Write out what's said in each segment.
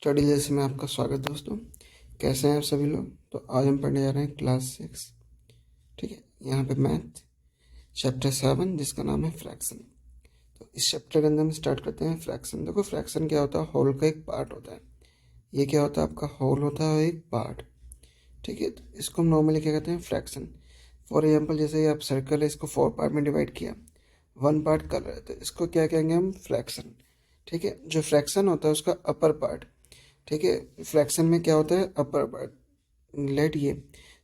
Study जैसे में आपका स्वागत दोस्तों। कैसे हैं आप सभी लोग। तो आज हम पढ़ने जा रहे हैं क्लास 6। ठीक है, यहाँ पे मैथ चैप्टर 7 जिसका नाम है फ्रैक्शन। तो इस चैप्टर के अंदर हम स्टार्ट करते हैं फ्रैक्शन। देखो फ्रैक्शन क्या होता है, होल का एक पार्ट होता है। ये क्या होता है, आपका होल होता है एक पार्ट। ठीक है, तो इसको हम नॉर्मली क्या कहते हैं, फ्रैक्शन। फॉर एग्जाम्पल जैसे आप सर्कल है, इसको 4 पार्ट में डिवाइड किया, 1 पार्ट कलर है, तो इसको क्या कहेंगे हम, फ्रैक्शन। ठीक है, जो फ्रैक्शन होता है उसका अपर पार्ट। ठीक है, फ्रैक्शन में क्या होता है, अपर पार्ट, लेट ये।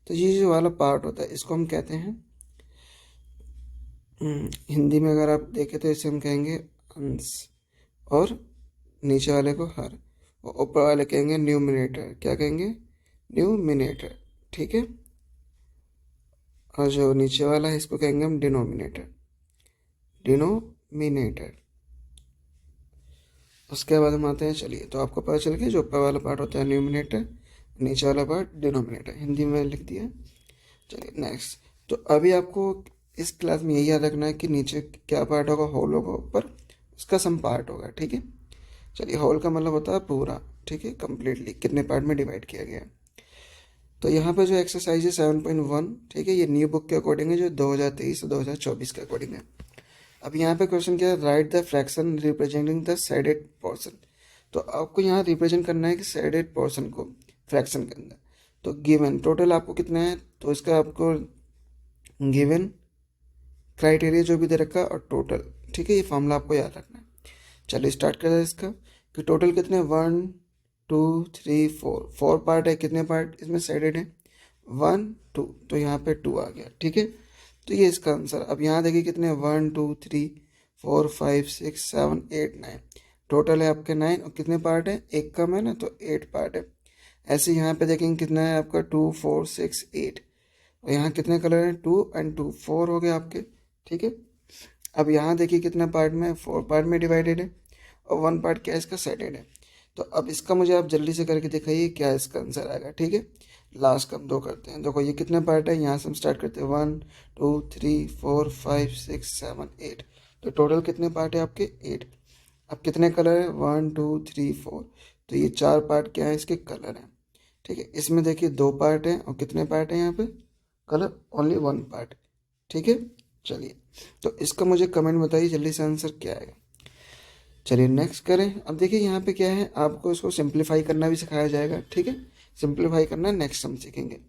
तो ये जो वाला पार्ट होता है इसको हम कहते हैं हिंदी में अगर आप देखें तो इसे हम कहेंगे अंश, और नीचे वाले को हर, और ऊपर वाले कहेंगे न्यूमिनेटर। क्या कहेंगे, न्यूमिनेटर। ठीक है, और जो नीचे वाला है इसको कहेंगे हम डिनोमिनेटर, डिनोमिनेटर। उसके बाद हम आते हैं, चलिए तो आपको पता चल गया जो ऊपर वाला पार्ट होता है न्यूमिनेटर, नीचे वाला पार्ट डिनोमिनेटर, हिंदी में लिख दिया। चलिए नेक्स्ट। तो अभी आपको इस क्लास में यही याद रखना है कि नीचे क्या पार्ट होगा, होल होगा, ऊपर उसका सम पार्ट होगा। ठीक है, चलिए होल का मतलब होता है पूरा। ठीक है, कंप्लीटली कितने पार्ट में डिवाइड किया गया है। तो यहाँ पे जो एक्सरसाइज है 7.1, ठीक है, ये न्यू बुक के अकॉर्डिंग है, जो 2023 से 2024 के अकॉर्डिंग है। अब यहाँ पे क्वेश्चन क्या है, right the fraction representing the sided portion. तो आपको यहाँ रिप्रेजेंट करना है कि साइडेड पोर्शन को फ्रैक्शन के अंदर। तो गिवन टोटल आपको कितना है, तो इसका आपको गिवन क्राइटेरिया जो भी दे रखा है और टोटल। ठीक है, ये फॉर्मूला आपको याद रखना है। चलिए स्टार्ट करते हैं इसका कि टोटल कितने, 1 2 3 4 पार्ट है। कितने पार्ट इसमें साइडेड है, 1 2, तो यहाँ पे 2 आ गया। ठीक है, तो ये इसका आंसर। अब यहाँ देखिए कितने, 1 2 3 4 5 6 7 8 9, टोटल है आपके 9, और कितने पार्ट है, एक कम है ना, तो 8 पार्ट है। ऐसे यहाँ पे देखेंगे कितना है आपका, 2 4 6 8, और यहाँ कितने कलर हैं, 2 और 2 4 हो गए आपके। ठीक है, अब यहाँ देखिए कितना पार्ट में, 4 पार्ट में डिवाइडेड है, और 1 पार्ट क्या है इसका, साइडेड है। तो अब इसका मुझे आप जल्दी से करके दिखाइए क्या इसका आंसर आएगा। ठीक है, लास्ट का हम 2 करते हैं। देखो ये कितने पार्ट है, यहाँ से हम स्टार्ट करते हैं, 1 2 3 4 5 6 7 8, तो टोटल कितने पार्ट है आपके, 8। अब कितने कलर है, 1 2 3 4, तो ये 4 पार्ट क्या है, इसके कलर हैं। ठीक है, इसमें देखिए 2 पार्ट हैं, और कितने पार्ट हैं यहाँ पे, कलर ओनली 1 पार्ट। ठीक है, चलिए तो इसका मुझे कमेंट बताइए जल्दी से आंसर क्या आएगा। चलिए नेक्स्ट करें। अब देखिए यहाँ पे क्या है, आपको इसको सिंप्लीफाई करना भी सिखाया जाएगा। ठीक है, सिंप्लीफाई करना नेक्स्ट हम सीखेंगे।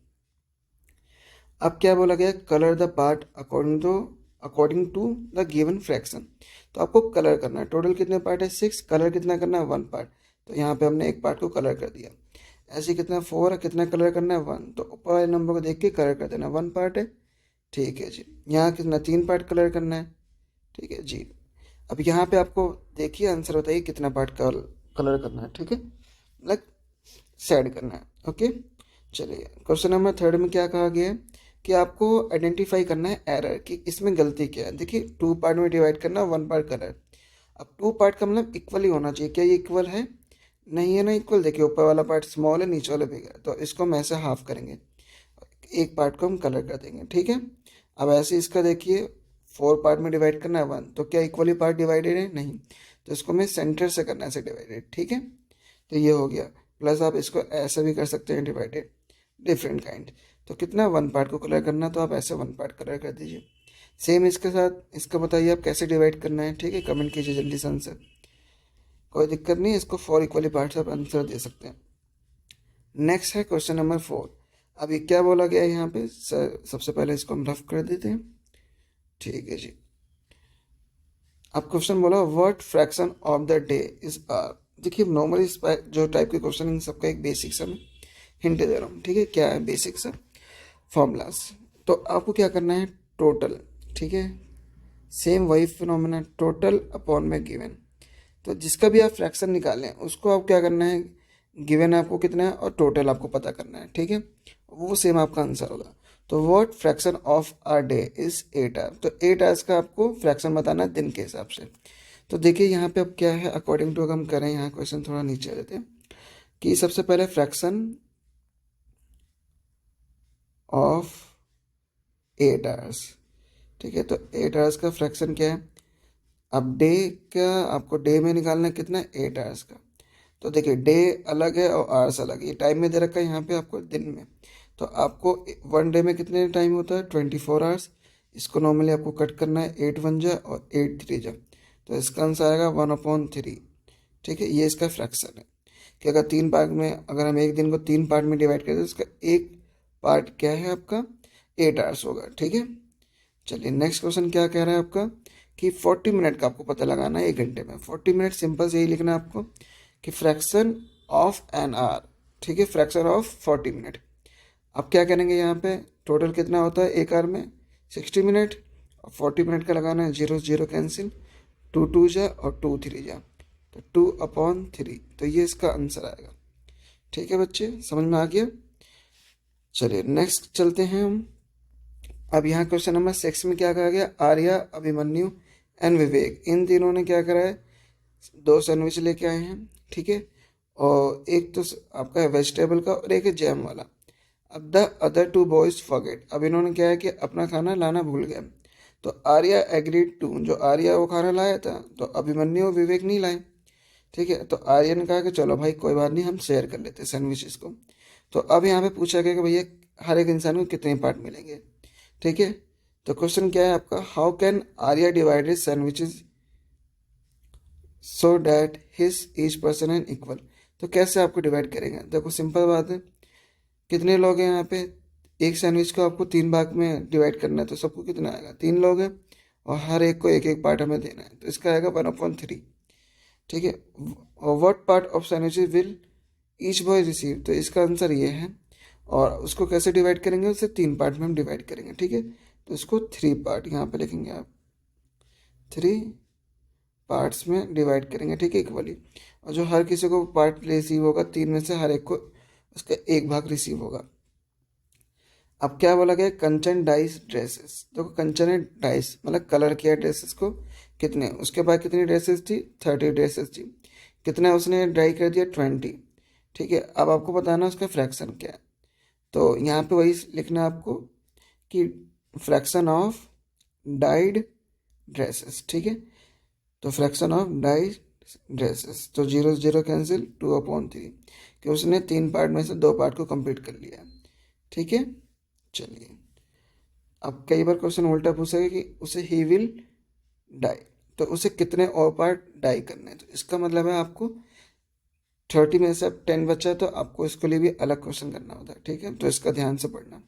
अब क्या बोला गया, colour the part according to the given fraction. तो आपको कलर करना है, टोटल कितने पार्ट है, 6, कलर कितना करना है, 1 पार्ट। तो यहाँ पे हमने एक पार्ट को कलर कर दिया। ऐसे कितना 4 है, कितना कलर करना है, 1, तो ऊपर वाले नंबर को देख के कलर कर देना, 1 पार्ट है। ठीक है जी, यहाँ कितना 3 पार्ट कलर करना है। ठीक है जी, अब यहाँ पे आपको देखिए आंसर बताइए कितना पार्ट कलर करना है। ठीक है, लाइक सेड करना है। ओके, चलिए क्वेश्चन नंबर 3 में क्या कहा गया है कि आपको आइडेंटिफाई करना है एरर, कि इसमें गलती क्या है। देखिए 2 पार्ट में डिवाइड करना, 1 पार्ट कलर। अब 2 पार्ट का मतलब इक्वली होना चाहिए, क्या ये इक्वल है, नहीं है ना इक्वल। देखिए ऊपर वाला पार्ट स्मॉल है, नीचे वाला बिग है, तो इसको हम ऐसे हाफ करेंगे, एक पार्ट को हम कलर कर देंगे। ठीक है, अब ऐसे इसका देखिए 4 पार्ट में डिवाइड करना है, 1, तो क्या इक्वली पार्ट डिवाइडेड है, नहीं, तो इसको हमें सेंटर से करना है, ऐसे डिवाइडेड। ठीक है, तो ये हो गया। प्लस आप इसको ऐसे भी कर सकते हैं, डिवाइडेड डिफरेंट काइंड। तो कितना, 1 पार्ट को कलर करना, तो आप ऐसे 1 पार्ट कलर कर दीजिए। सेम इसके साथ इसका बताइए आप कैसे डिवाइड करना है। ठीक है, कमेंट कीजिए जल्दी से आंसर, कोई दिक्कत नहीं है, इसको 4 इक्वली पार्ट्स आप आंसर दे सकते हैं। नेक्स्ट है क्वेश्चन नंबर 4। अब ये क्या बोला गया है यहाँ पे, सबसे पहले इसको हम रफ कर देते हैं। ठीक है जी, अब क्वेश्चन बोला, what fraction of the day is are. देखिए नॉर्मली जो टाइप के क्वेश्चन इन सबका एक बेसिक सा मैं हिंट दे रहा हूँ। ठीक है, क्या है बेसिक सा फॉर्मूलाज। तो आपको क्या करना है, टोटल। ठीक है, सेम वही फिनोमेना, टोटल अपॉन में गिवन। तो जिसका भी आप फ्रैक्शन निकालें उसको आप क्या करना है, गिवन आपको कितना है और टोटल आपको पता करना है। ठीक है, वो सेम आपका आंसर होगा। तो what fraction of a day is 8 hour. तो 8 आवर्स का आपको फ्रैक्शन बताना है दिन के हिसाब से। तो देखिए यहाँ पे अब क्या है, अकॉर्डिंग टू अगर हम करें, यहाँ क्वेश्चन थोड़ा नीचे आ देते हैं कि सबसे पहले फ्रैक्शन ऑफ 8 आवर्स। ठीक है, तो 8 आवर्स का फ्रैक्शन क्या है, अब डे का आपको डे में निकालना है कितना, 8 आवर्स का। तो देखिए डे अलग है और आवर्स अलग है, ये टाइम में दे रखा है यहाँ पे आपको दिन में। तो आपको वन डे में कितने टाइम होता है, 24 आवर्स। इसको नॉर्मली आपको कट करना है, 8 1 जा और 8 3 जा, तो इसका आंसर आएगा 1/3। ठीक है, ये इसका फ्रैक्शन है कि अगर तीन पार्ट में, अगर हम एक दिन को तीन पार्ट में डिवाइड करें तो इसका एक पार्ट क्या है आपका 8 आवर्स होगा। ठीक है, चलिए नेक्स्ट क्वेश्चन क्या कह रहा है आपका कि 40 मिनट का आपको पता लगाना है 1 घंटे में। 40 मिनट सिंपल से यही लिखना है आपको कि फ्रैक्शन ऑफ एन आवर। ठीक है, फ्रैक्शन ऑफ 40 मिनट। अब क्या करेंगे यहाँ पे, टोटल कितना होता है एक आवर में, 60 मिनट। और 40 मिनट का लगाना है, 0 0 कैंसिल, 2 2 जा और 2 3 जा, तो 2/3। तो ये इसका आंसर आएगा। ठीक है बच्चे, समझ में आ गया। चलिए नेक्स्ट चलते हैं हम। अब यहाँ क्वेश्चन नंबर 6 में क्या कहा गया, आर्या, अभिमन्यु एंड विवेक, इन तीनों ने क्या करा है, 2 सैंडविच लेके आए हैं। ठीक है, और एक तो आपका है वेजिटेबल का और एक है जैम वाला। अब द अदर 2 बॉयज फॉरगेट, अब इन्होंने क्या है कि अपना खाना लाना भूल गया। तो आर्या एग्रीड टू, जो आर्या वो खाना लाया था, तो अभिमन्यु और विवेक नहीं लाए। ठीक है, तो आर्या ने कहा कि चलो भाई कोई बात नहीं, हम शेयर कर लेते हैं सैंडविचेस को। तो अब यहाँ पे पूछा गया कि भैया हर एक इंसान को कितने पार्ट मिलेंगे। ठीक है, तो क्वेश्चन क्या है आपका, how can Arya divided sandwiches so that his each person an equal. तो कैसे आपको डिवाइड करेंगे, देखो सिंपल बात है, कितने लोग हैं यहाँ पे, एक सैंडविच को आपको 3 भाग में डिवाइड करना है, तो सबको कितना आएगा, 3 लोग हैं और हर एक को एक एक पार्ट हमें देना है, तो इसका आएगा 1/3। ठीक है, और what part of sandwiches will each boy receive, तो इसका आंसर ये है। और उसको कैसे डिवाइड करेंगे, उसे 3 पार्ट में हम डिवाइड करेंगे। ठीक है, तो इसको 3 पार्ट यहाँ पे लिखेंगे आप, 3 पार्ट्स में डिवाइड करेंगे। ठीक है, इक्वली। और जो हर किसी को पार्ट रिसीव होगा, 3 में से हर एक को उसका एक भाग रिसीव होगा। अब क्या बोला गया, कंचन डाइस ड्रेसेस, देखो कंचन ने डाइस मतलब कलर किया ड्रेसेस को, कितने, उसके बाद कितनी ड्रेसेस थी, 30 ड्रेसेस थी, कितना उसने डाई कर दिया, 20। ठीक है, अब आपको बताना उसका फ्रैक्शन क्या है। तो यहाँ पे वही लिखना है आपको कि फ्रैक्शन ऑफ डाइड ड्रेसेस। ठीक है, तो फ्रैक्शन ऑफ डाइड ड्रेसेस, तो 0 0 कैंसिल, 2/3, कि उसने 3 पार्ट में से 2 पार्ट को कंप्लीट कर लिया। ठीक है, चलिए अब कई बार क्वेश्चन उल्टा पूछेगा कि उसे ही विल डाई, तो उसे कितने और पार्ट डाई करने हैं, तो इसका मतलब है आपको 30 में से अब 10 बचा है, तो आपको इसके लिए भी अलग क्वेश्चन करना होता है। ठीक है, तो इसका ध्यान से पढ़ना।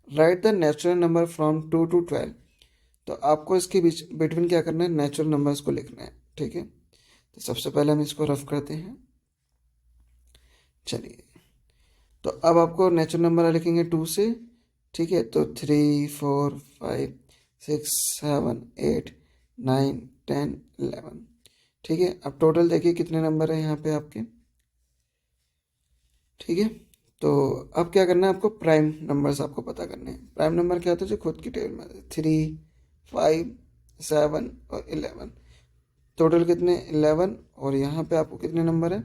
Right the natural number from 2 to 12, तो आपको इसके बीच बिटवीन क्या करना है, नेचुरल नंबर्स को लिखना है। ठीक है, तो सबसे पहले हम इसको रफ करते हैं। चलिए, तो अब आपको नेचुरल नंबर लिखेंगे 2 से। ठीक है, तो 3 4 5 6 7 8 9 10 11। ठीक है, अब टोटल देखिए कितने नंबर है यहाँ पे आपके। ठीक है, तो अब क्या करना है आपको, प्राइम नंबर्स आपको पता करने हैं। प्राइम नंबर क्या होता है, जो खुद की टेबल में 3 5 7 और 11, टोटल कितने 11, और यहाँ पे आपको कितने नंबर है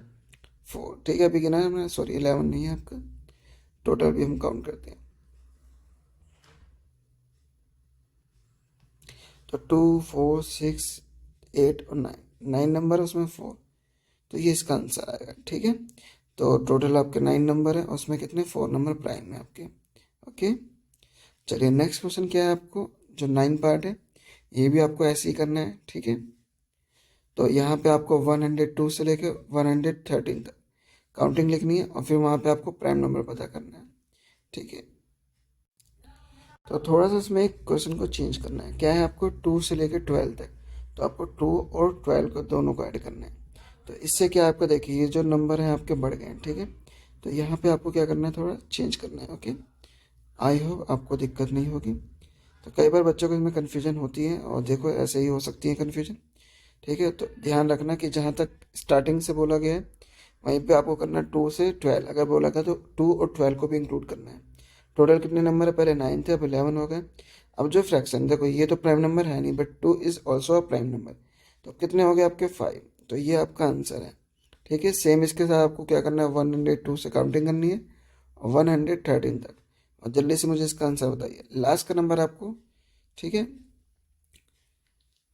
4। ठीक है, अभी गिना है मैंने, सॉरी 11 नहीं है आपका, टोटल भी हम काउंट करते हैं। तो 2 4 6 8 और 9, 9 नंबर है उसमें 4, तो ये इसका आंसर आएगा। ठीक है, तो टोटल आपके 9 नंबर है, उसमें कितने 4 नंबर प्राइम में आपके। ओके, चलिए नेक्स्ट क्वेश्चन क्या है आपको, जो 9 पार्ट है ये भी आपको ऐसे ही करना है। ठीक है, तो यहाँ पे आपको 102 से लेकर 113 तक काउंटिंग लिखनी है, और फिर वहाँ पे आपको प्राइम नंबर पता करना है। ठीक है, तो थोड़ा सा इसमें एक क्वेश्चन को चेंज करना है, क्या है आपको 2 से लेकर 12 तक, तो आपको 2 और 12 को दोनों को ऐड करना है। तो इससे क्या आपको देखिए ये जो नंबर है आपके बढ़ गए हैं। ठीक है, तो यहाँ पे आपको क्या करना है, थोड़ा चेंज करना है। ओके, आई होप आपको दिक्कत नहीं होगी। तो कई बार बच्चों को इसमें कन्फ्यूजन होती है, और देखो ऐसे ही हो सकती है कन्फ्यूजन। ठीक है, तो ध्यान रखना कि जहाँ तक स्टार्टिंग से बोला गया है वहीं पे आपको करना 2 से 12, अगर बोला था तो 2 और 12 को भी इंक्लूड करना है। टोटल कितने नंबर है, पहले 9 थे अब 11 हो गए। अब जो फ्रैक्शन देखो, ये तो प्राइम नंबर है नहीं, but 2 is also a prime number, तो कितने हो गए आपके 5, तो ये आपका आंसर है। ठीक है, सेम इसके साथ आपको क्या करना है, 102 से काउंटिंग करनी है और 113 तक, और जल्दी से मुझे इसका आंसर बताइए, लास्ट का नंबर आपको। ठीक है,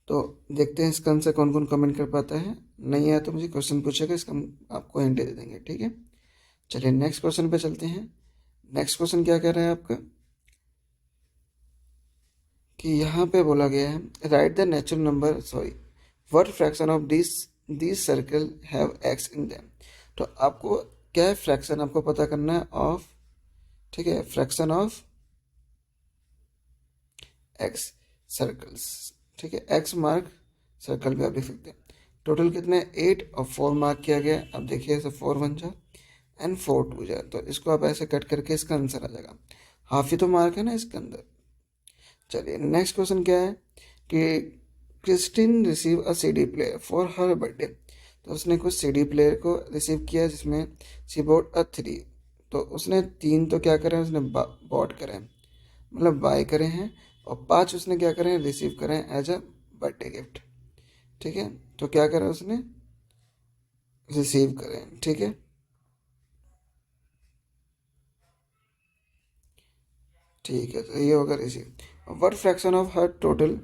तो देखते हैं इसका आंसर कौन कौन कमेंट कर पाता है। नहीं आया तो मुझे क्वेश्चन पूछेगा, इसका हम आपको हिंट दे देंगे, ठीक है। चलिए नेक्स्ट क्वेश्चन पे चलते हैं। नेक्स्ट क्वेश्चन क्या कह रहा है आपका कि यहाँ पे बोला गया है right the natural number sorry what fraction of this circle have x in them. तो आपको क्या है, फ्रैक्शन आपको पता करना है ऑफ, ठीक है, फ्रैक्शन ऑफ एक्स सर्कल्स, ठीक है, एक्स मार्क सर्कल पे आप लिख सकते हैं। टोटल कितने 8 और 4 मार्क किया गया। अब देखिए ऐसे 4 1 जा एंड 4 2 जा, तो इसको आप ऐसे कट करके इसका आंसर आ जाएगा। हाफ ही तो मार्क है ना इसके अंदर। चलिए नेक्स्ट क्वेश्चन क्या है कि Kristin receive a CD player for her birthday. तो उसने कुछ सीडी प्लेयर को रिसीव किया जिसमें शी बॉट अ 3। तो उसने 3 तो क्या करें, उसने बॉट करें मतलब बाय करे हैं, और 5 उसने क्या करें, रिसीव करें एज अ बर्थडे गिफ्ट, ठीक है। तो क्या करें उसने, रिसीव करें, ठीक है। ठीक है, तो ये होगा receive. What fraction of her total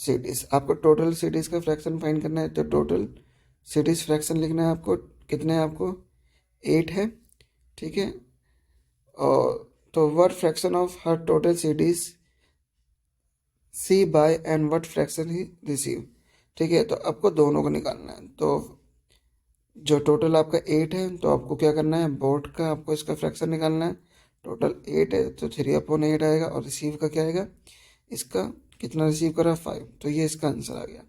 cities, आपको टोटल सिटीज का फ्रैक्शन फाइंड करना है। तो टोटल सिटीज फ्रैक्शन लिखना है आपको, कितने हैं आपको 8 है, ठीक है। और तो what fraction of her total CDs she buy and what fraction he receive, ठीक है। तो आपको दोनों को निकालना है। तो जो टोटल आपका 8 है तो आपको क्या करना है, बोट का आपको इसका फ्रैक्शन निकालना है। टोटल 8 है तो 3/8 आएगा, और रिसीव का क्या आएगा, इसका कितना रिसीव करा 5, तो ये इसका आंसर आ गया।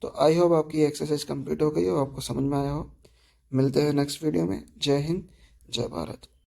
तो आई होप आपकी एक्सरसाइज कंप्लीट हो गई हो, आपको समझ में आया हो। मिलते हैं नेक्स्ट वीडियो में। जय हिंद, जय भारत।